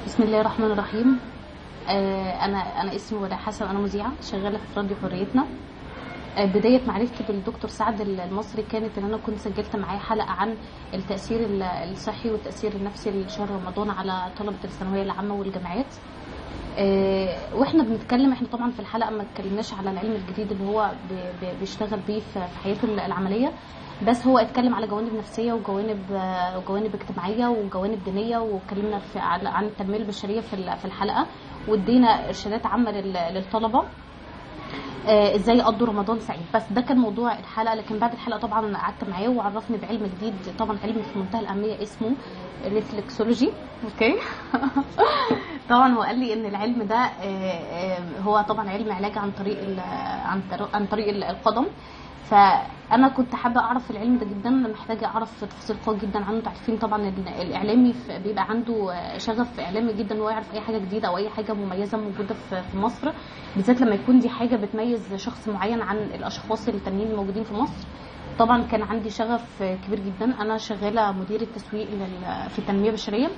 بسم الله الرحمن الرحيم. انا اسمي ولاء حسن، انا مذيعه شغاله في راديو حريتنا. بدايه معرفتي بالدكتور سعد المصري كانت ان انا كنت سجلت معاه حلقه عن التاثير الصحي والتاثير النفسي لشهر رمضان على طلبه الثانويه العامه والجامعات. واحنا بنتكلم، احنا طبعا في الحلقه ما اتكلمناش على العلم الجديد اللي هو بيشتغل بيه في حياته العمليه، بس هو اتكلم على جوانب نفسيه وجوانب اجتماعيه وجوانب دينيه، واتكلمنا عن التنميه البشريه في الحلقه، وادينا ارشادات عامه للطلبه ازاي يقضوا رمضان سعيد. بس ده كان موضوع الحلقه. لكن بعد الحلقه طبعا انا قعدت معاه وعرفني بعلم جديد، طبعا علم في منتهى الاهميه اسمه ريفلكسولوجي. اوكي. طبعا هو قال لي ان العلم ده هو طبعا علم علاج عن طريق القدم. فانا كنت حابه اعرف العلم ده جدا، محتاجه اعرف تفاصيل قويه جدا عنه. تعرفين طبعا ان الاعلامي بيبقى عنده شغف اعلامي جدا، انه يعرف اي حاجه جديده او اي حاجه مميزه موجوده في مصر، بالذات لما يكون دي حاجه بتميز شخص معين عن الاشخاص التانيين الموجودين في مصر. طبعا كان عندي شغف كبير جدا. انا شغاله مديره تسويق في التنميه البشريه.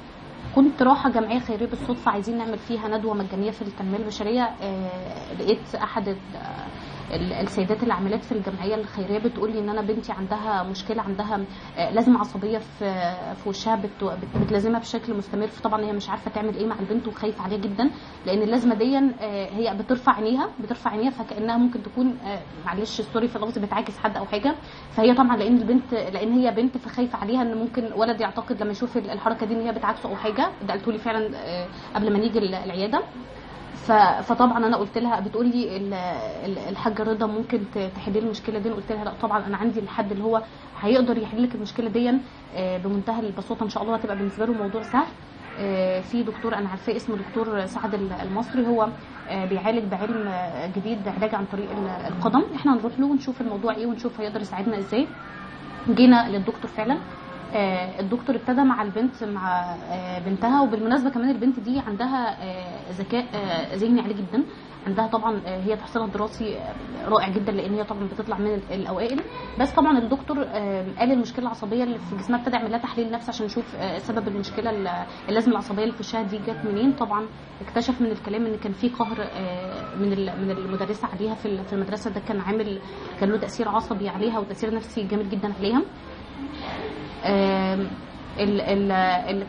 كنت رايحه جمعيه خيريه بالصدفه، عايزين نعمل فيها ندوه مجانيه في التنميه البشريه. لقيت احد السيدات العاملات في الجمعيه الخيريه بتقول لي ان انا بنتي عندها مشكله، عندها لازمه عصبيه في وشها بتلازمها بشكل مستمر. فطبعا هي مش عارفه تعمل ايه مع البنت وخايفه عليها جدا، لان اللازمه دي هي بترفع عينيها فكانها ممكن تكون معلش سوري في اللفظ بتعاكس حد او حاجه. فهي طبعا لان هي بنت فخايفه عليها ان ممكن ولد يعتقد لما يشوف الحركه دي ان هي بتعاكسه او حاجه. ده قالته لي فعلا قبل ما نيجي العياده. فطبعا انا قلت لها، بتقول لي الحاجه رضا ممكن تحل لي المشكله دي. قلت لها لا طبعا انا عندي الحد اللي هو هيقدر يحل لك المشكله دي بمنتهى البساطه، ان شاء الله هتبقى بالنسبه له موضوع سهل. في دكتور انا عارفاه اسمه دكتور سعد المصري، هو بيعالج بعلم جديد بعلاج عن طريق القدم. احنا هنروح له ونشوف الموضوع ايه ونشوف هيقدر يساعدنا ازاي. جينا للدكتور فعلا. الدكتور ابتدى مع البنت، مع بنتها. وبالمناسبه كمان البنت دي عندها ذكاء ذهني عالي جدا. عندها طبعا هي تحصيلها الدراسي رائع جدا، لان هي طبعا بتطلع من الاوائل. بس طبعا الدكتور قال المشكله العصبيه اللي في جسمها، ابتدى يعمل لها تحليل نفسي عشان يشوف سبب المشكله اللازمه العصبيه اللي في وشها دي جت منين. طبعا اكتشف من الكلام ان كان في قهر من المدرسه عليها في المدرسه. ده كان له تاثير عصبي عليها وتاثير نفسي جامد جدا عليها.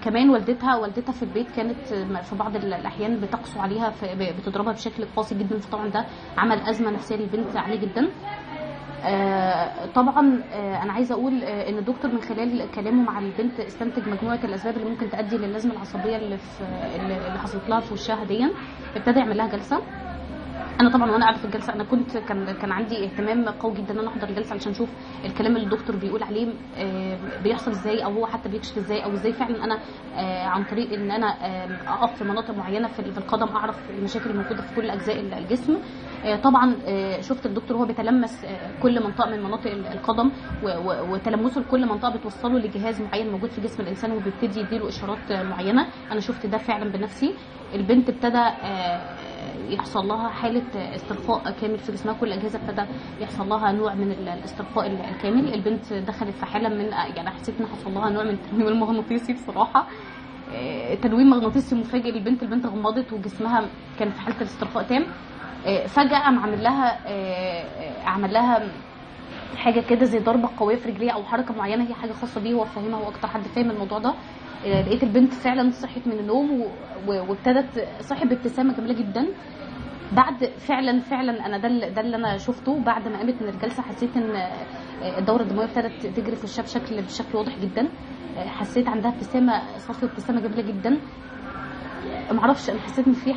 كمان والدتها في البيت كانت في بعض الاحيان بتقسو عليها، بتضربها بشكل قاسي جدا. فطبعا ده عمل ازمه نفسيه للبنت عاليه جدا. طبعا انا عايزه اقول ان الدكتور من خلال كلامه مع البنت استنتج مجموعه الاسباب اللي ممكن تؤدي للازمه العصبيه اللي حصلت لها في وشها دي. ابتدى يعمل لها جلسه. انا طبعا وانا قاعده في الجلسه انا كان عندي اهتمام قوي جدا ان انا احضر الجلسه علشان اشوف الكلام اللي الدكتور بيقول عليه بيحصل ازاي، او هو حتى بيكشف ازاي، او ازاي فعلا انا عن طريق ان انا اقف في مناطق معينه في القدم اعرف المشاكل الموجوده في كل اجزاء الجسم. طبعا شفت الدكتور هو بيتلمس كل منطقه من مناطق القدم، وتلمسه لكل منطقه بتوصله لجهاز معين موجود في جسم الانسان وبيبتدي يديله اشارات معينه. انا شفت ده فعلا بنفسي. البنت ابتدى يحصل لها حاله استرخاء كامل في جسمها، كل الاجهزه ابتدى يحصل لها نوع من الاسترخاء الكامل. البنت دخلت في حاله من يعني حسيت ان حصل لها نوع من التنويم المغناطيسي بصراحه. تنويم مغناطيسي مفاجئ للبنت. البنت غمضت وجسمها كان في حاله الاسترخاء تام. فجاه قام عمل لها حاجه كده زي ضربه قويه في رجليها او حركه معينه هي حاجه خاصه بيه، هو فاهمها، هو اكتر حد فاهم الموضوع ده. لقيت البنت فعلا صحت من النوم وابتدت صحت بابتسامه جميله جدا. بعد فعلا انا ده اللي انا شفته. بعد ما قامت من الجلسه حسيت ان الدوره الدمويه ابتدت تجري في وشها بشكل واضح جدا. حسيت عندها ابتسامه صافيه وابتسامه جميله جدا. معرفش، انا حسيت ان في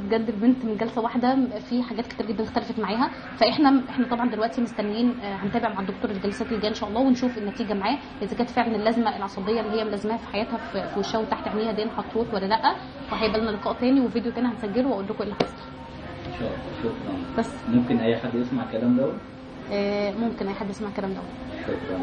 بجد البنت من جلسه واحده في حاجات كتير جدا اختلفت معاها. فاحنا طبعا دلوقتي مستنيين هنتابع مع الدكتور الجلسات اللي جايه ان شاء الله، ونشوف النتيجه معاه اذا كانت فعلا اللازمه العصبيه اللي هي ملازماها في حياتها في وشها وتحت عينيها دي هتروح ولا لا. وهيبقى لنا لقاء تاني وفيديو تاني هنسجله واقول لكم ايه اللي حصل ان شاء الله. شكرا. بس ممكن اي حد يسمع الكلام ده؟ ممكن اي حد يسمع الكلام ده. شكرا.